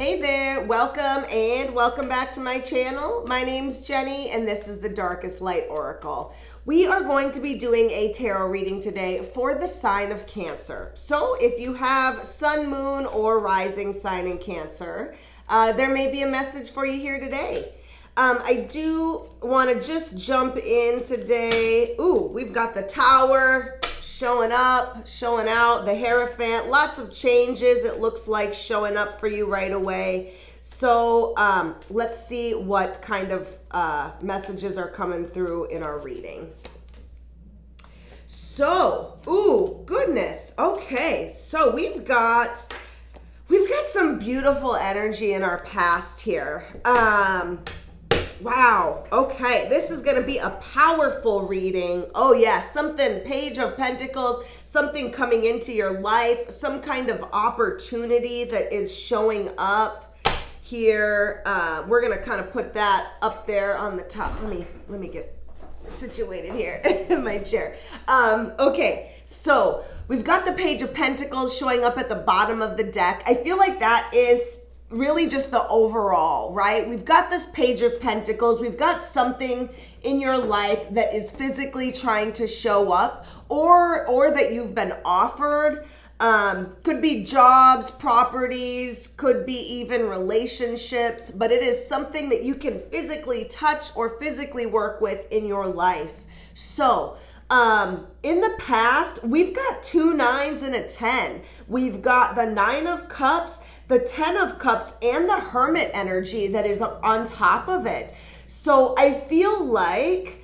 Hey there, welcome back to my channel. My name's Jenny and this is the Darkest Light Oracle. We are going to be doing a tarot reading today for the sign of Cancer. So if you have sun, moon, or rising sign in Cancer, there may be a message for you here today. I do want to just jump in today. Ooh, we've got the Tower showing up, showing out, the Hierophant, lots of changes it looks like showing up for you right away. So let's see what kind of messages are coming through in our reading. So, ooh, goodness. Okay, so we've got some beautiful energy in our past here. Wow. Okay. This is going to be a powerful reading. Oh yeah. Something, Page of Pentacles, something coming into your life, some kind of opportunity that is showing up here. We're going to kind of put that up there on the top. Let me get situated here in my chair. Okay. So we've got the Page of Pentacles showing up at the bottom of the deck. I feel like that is really just the overall, right? We've got this Page of Pentacles. We've got something in your life that is physically trying to show up or that you've been offered. Could be jobs, properties, could be even relationships, but it is something that you can physically touch or physically work with in your life. So, in the past, we've got 2 9s and a 10. We've got the 9 of Cups, the 10 of Cups, and the Hermit energy that is on top of it. So I feel like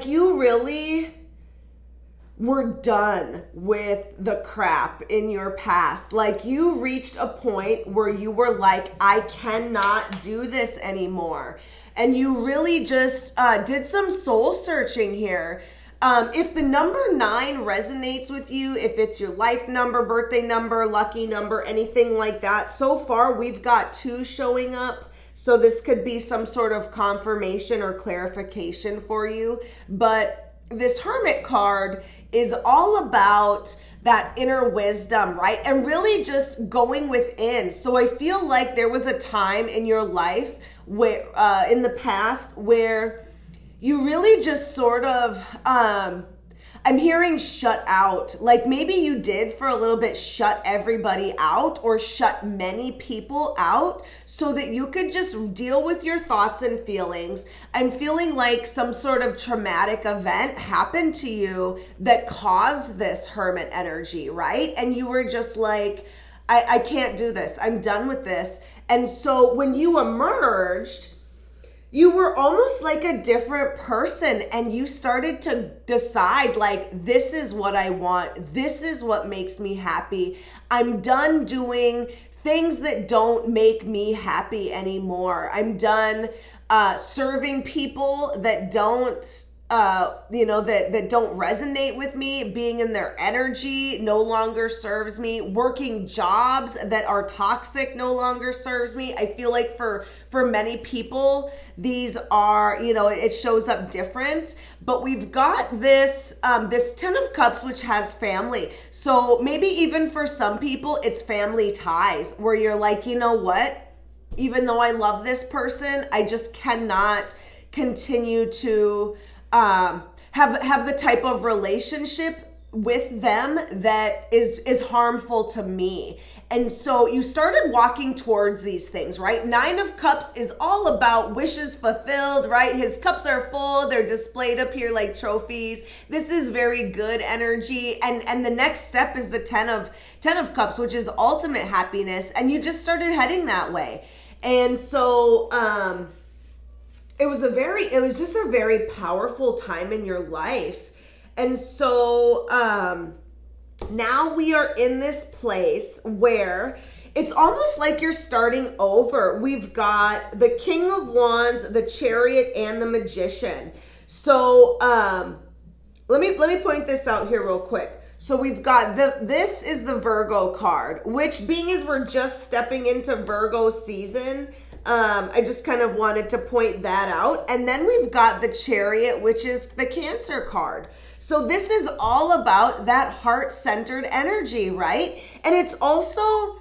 you really were done with the crap in your past. Like you reached a point where you were like, I cannot do this anymore. And you really just did some soul searching here. If the number 9 resonates with you, if it's your life number, birthday number, lucky number, anything like that, so far we've got 2 showing up. So this could be some sort of confirmation or clarification for you. But this Hermit card is all about that inner wisdom, right? And really just going within. So I feel like there was a time in your life where, in the past where you really just sort of, I'm hearing shut out. Like maybe you did for a little bit shut everybody out or shut many people out so that you could just deal with your thoughts and feelings. I'm feeling like some sort of traumatic event happened to you that caused this Hermit energy, right? And you were just like, I can't do this. I'm done with this. And so when you emerged, you were almost like a different person and you started to decide like, this is what I want. This is what makes me happy. I'm done doing things that don't make me happy anymore. I'm done serving people that don't that don't resonate with me. Being in their energy no longer serves me. Working jobs that are toxic no longer serves me. I feel like for many people, these are, it shows up different, but we've got this, this 10 of Cups, which has family. So maybe even for some people, it's family ties where you're like, you know what? Even though I love this person, I just cannot continue to have the type of relationship with them that is harmful to me. And so you started walking towards these things, right? 9 of Cups is all about wishes fulfilled, right? His cups are full. They're displayed up here like trophies. This is very good energy. And the next step is the 10 of Cups, which is ultimate happiness. And you just started heading that way. And so, it was just a very powerful time in your life. And so now we are in this place where it's almost like you're starting over. We've got the King of Wands, the Chariot, and the Magician. So let me point this out here real quick. So we've got this is the Virgo card, which being as we're just stepping into Virgo season, I just kind of wanted to point that out. And then we've got the Chariot, which is the Cancer card. So this is all about that heart-centered energy, right? And it's also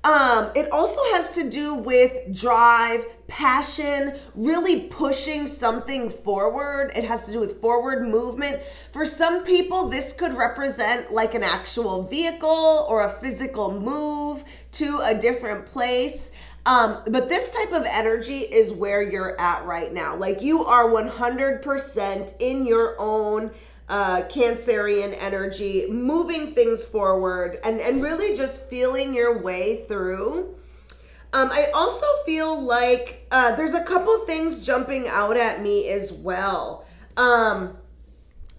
It also has to do with drive, passion, really pushing something forward. It has to do with forward movement. For some people, this could represent like an actual vehicle or a physical move to a different place. But this type of energy is where you're at right now. Like you are 100% in your own Cancerian energy, moving things forward and really just feeling your way through. I also feel like there's a couple things jumping out at me as well.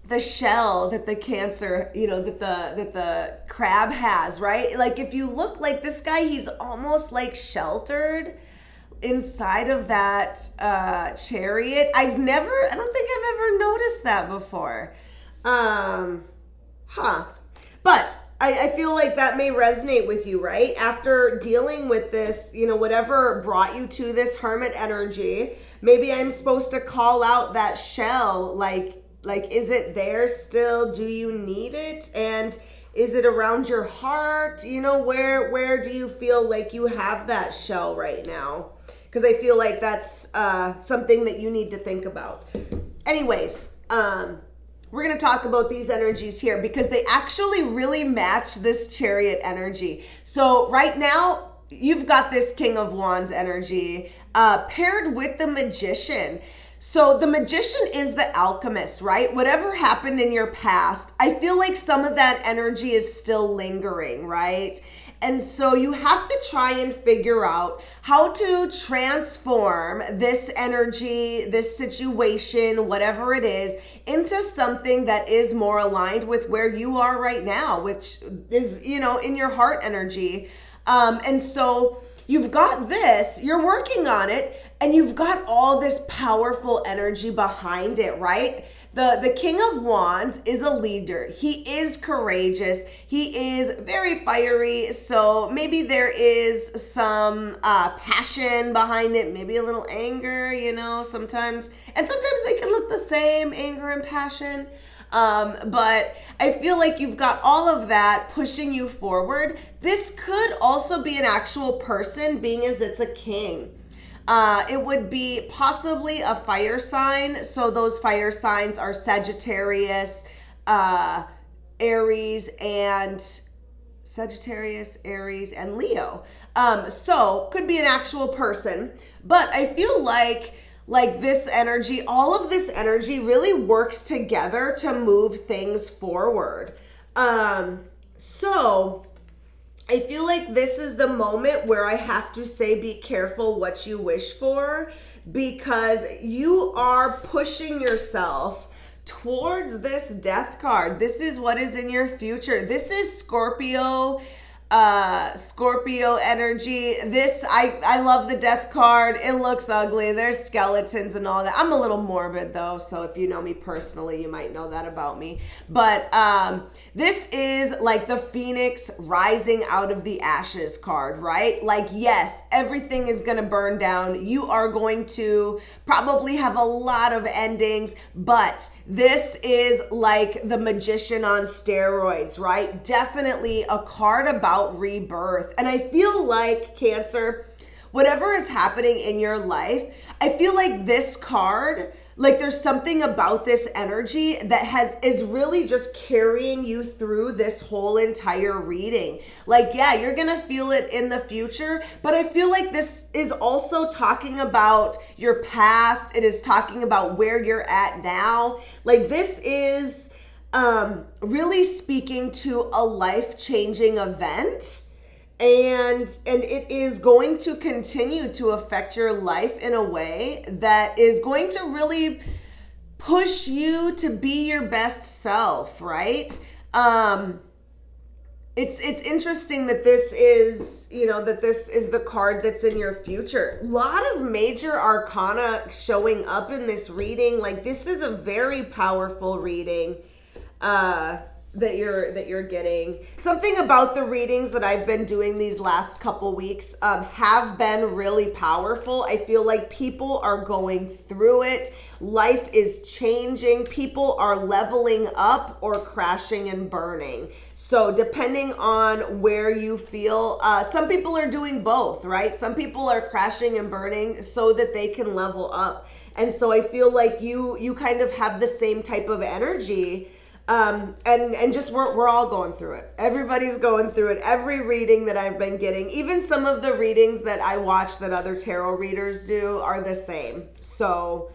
The shell that the Cancer, that the crab has, right? Like if you look like this guy, he's almost like sheltered inside of that chariot. I don't think I've ever noticed that before. But I feel like that may resonate with you, right? After dealing with this, whatever brought you to this hermit energy, maybe I'm supposed to call out that shell, like, is it there still? Do you need it? And is it around your heart? Where do you feel like you have that shell right now? Because I feel like that's something that you need to think about. Anyways, we're going to talk about these energies here because they actually really match this chariot energy. So right now, you've got this King of Wands energy paired with the Magician. So the Magician is the alchemist, right? Whatever happened in your past, I feel like some of that energy is still lingering, right? And so you have to try and figure out how to transform this energy, this situation, whatever it is, into something that is more aligned with where you are right now, which is, in your heart energy. And so you've got this, you're working on it, and you've got all this powerful energy behind it, right? The King of Wands is a leader. He is courageous. He is very fiery. So maybe there is some passion behind it, maybe a little anger, sometimes. And sometimes they can look the same, anger and passion. But I feel like you've got all of that pushing you forward. This could also be an actual person, being as it's a king. It would be possibly a fire sign. So those fire signs are Sagittarius, Aries, and Leo. So could be an actual person, but I feel like this energy, all of this energy really works together to move things forward. So I feel like this is the moment where I have to say, be careful what you wish for, because you are pushing yourself towards this death card. This is what is in your future. This is Scorpio energy. This, I love the death card. It looks ugly. There's skeletons and all that. I'm a little morbid though, so if you know me personally, you might know that about me. But this is like the phoenix rising out of the ashes card, right? Like, yes, everything is going to burn down. You are going to probably have a lot of endings, but this is like the Magician on steroids, right? Definitely a card about rebirth. And I feel like, Cancer, whatever is happening in your life, I feel like this card, like there's something about this energy that is really just carrying you through this whole entire reading. Like, yeah, you're gonna feel it in the future, but I feel like this is also talking about your past. It is talking about where you're at now. Like, this is really speaking to a life-changing event, and it is going to continue to affect your life in a way that is going to really push you to be your best self, right? It's interesting that this is, this is the card that's in your future. A lot of major arcana showing up in this reading. Like, this is a very powerful reading. that you're getting. Something about the readings that I've been doing these last couple weeks have been really powerful. I feel like people are going through it. Life is changing. People are leveling up or crashing and burning. So depending on where you feel, some people are doing both, right? Some people are crashing and burning so that they can level up. And so I feel like you kind of have the same type of energy. And just we're all going through it. Everybody's going through it. Every reading that I've been getting, even some of the readings that I watch that other tarot readers do are the same. So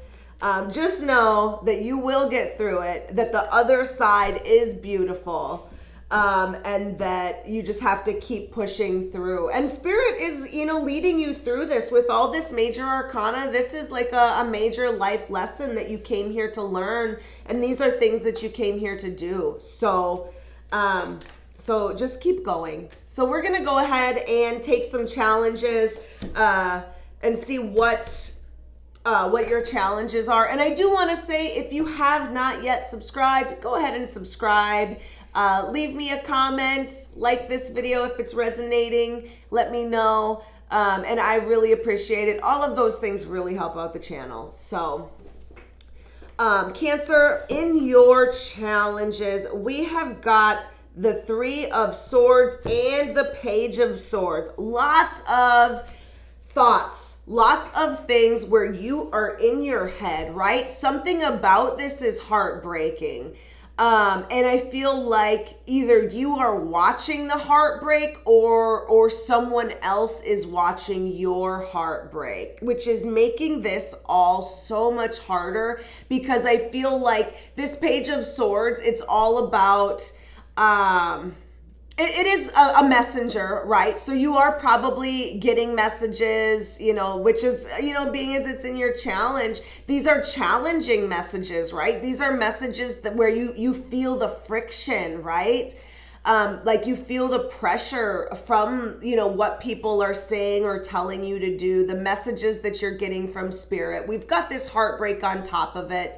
just know that you will get through it, that the other side is beautiful. And that you just have to keep pushing through. And Spirit is, leading you through this with all this major arcana. This is like a major life lesson that you came here to learn. And these are things that you came here to do. So just keep going. So we're going to go ahead and take some challenges, and see what your challenges are. And I do want to say, if you have not yet subscribed, go ahead and subscribe. Leave me a comment, like this video if it's resonating, let me know, and I really appreciate it. All of those things really help out the channel. So, Cancer, in your challenges, we have got the Three of Swords and the Page of Swords. Lots of thoughts, lots of things where you are in your head, right? Something about this is heartbreaking. And I feel like either you are watching the heartbreak or someone else is watching your heartbreak, which is making this all so much harder, because I feel like this Page of Swords, it's all about, it is a messenger, right? So you are probably getting messages, which is, being as it's in your challenge, these are challenging messages, right? These are messages that where you feel the friction, right? Like you feel the pressure from, what people are saying or telling you to do, the messages that you're getting from Spirit. We've got this heartbreak on top of it.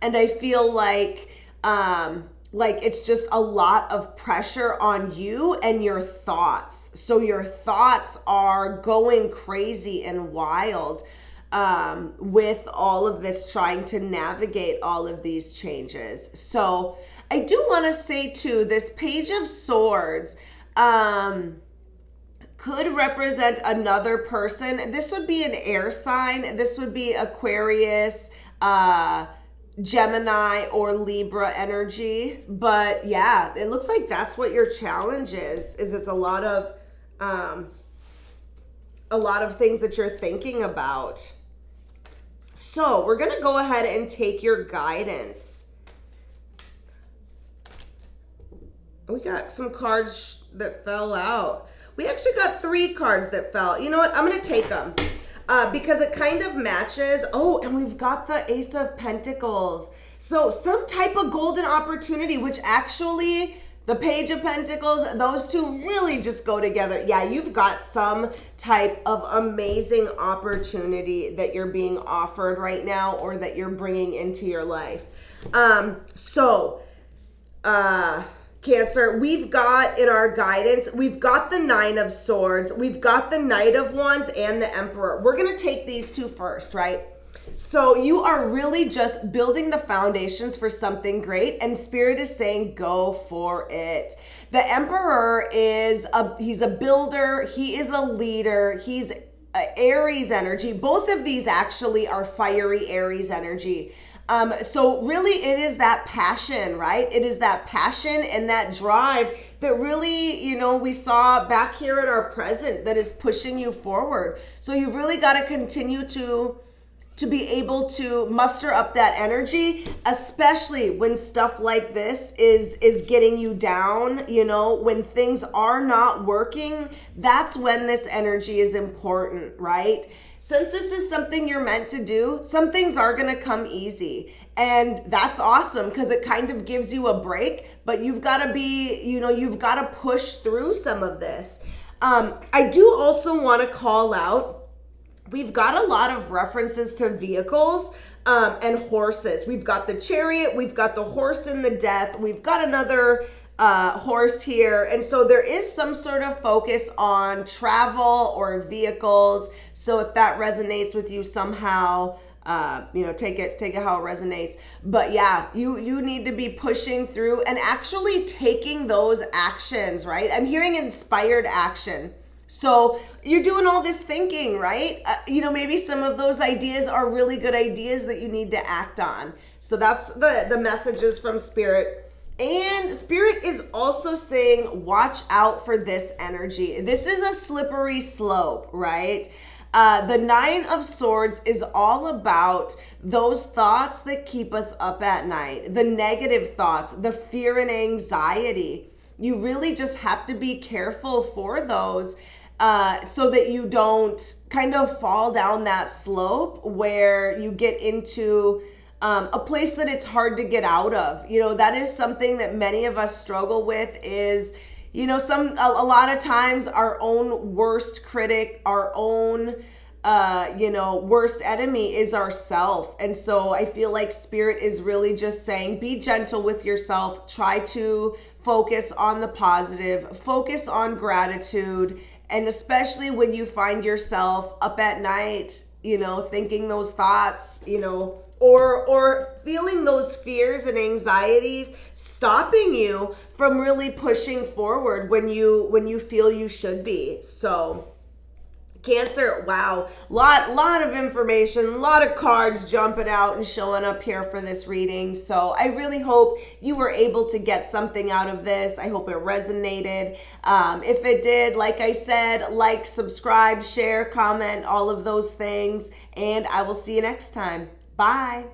And I feel like it's just a lot of pressure on you and your thoughts. So your thoughts are going crazy and wild with all of this, trying to navigate all of these changes. So I do want to say too, this Page of Swords could represent another person. This would be an air sign. This would be Aquarius, Gemini or Libra energy. But yeah, it looks like that's what your challenge is it's a lot of things that you're thinking about. So we're going to go ahead and take your guidance. We got some cards that fell out. We actually got 3 cards that fell. You know what? I'm going to take them. Because it kind of matches. Oh, and we've got the Ace of Pentacles. So some type of golden opportunity, which actually the Page of Pentacles, those two really just go together. Yeah, you've got some type of amazing opportunity that you're being offered right now, or that you're bringing into your life. Cancer, we've got in our guidance, we've got the Nine of Swords, we've got the Knight of Wands, and the Emperor. We're going to take these two first, right? So you are really just building the foundations for something great, and Spirit is saying go for it. The Emperor he's a builder, he is a leader, he's Aries energy. Both of these actually are fiery Aries energy. So really it is that passion, right? It is that passion and that drive that really, we saw back here in our present that is pushing you forward. So you've really got to continue to be able to muster up that energy, especially when stuff like this is getting you down, when things are not working. That's when this energy is important, right? Since this is something you're meant to do, some things are going to come easy. And that's awesome, because it kind of gives you a break, but you've got to be, you've got to push through some of this. I do also want to call out, we've got a lot of references to vehicles and horses. We've got the Chariot, we've got the Horse in the Death, we've got another horse here. And so there is some sort of focus on travel or vehicles. So if that resonates with you somehow, take it how it resonates. But yeah, you need to be pushing through and actually taking those actions, right? I'm hearing inspired action. So you're doing all this thinking, right? Maybe some of those ideas are really good ideas that you need to act on. So that's the messages from Spirit. And Spirit is also saying, watch out for this energy. This is a slippery slope, right? The Nine of Swords is all about those thoughts that keep us up at night, the negative thoughts, the fear and anxiety. You really just have to be careful for those so that you don't kind of fall down that slope where you get into a place that it's hard to get out of. That is something that many of us struggle with is, a lot of times our own worst critic, our own, worst enemy is ourself. And so I feel like Spirit is really just saying, be gentle with yourself, try to focus on the positive, focus on gratitude. And especially when you find yourself up at night, thinking those thoughts, or feeling those fears and anxieties stopping you from really pushing forward when you feel you should be. So Cancer, wow, lot of information, a lot of cards jumping out and showing up here for this reading. So I really hope you were able to get something out of this. I hope it resonated. If it did, like I said, like, subscribe, share, comment, all of those things. And I will see you next time. Bye.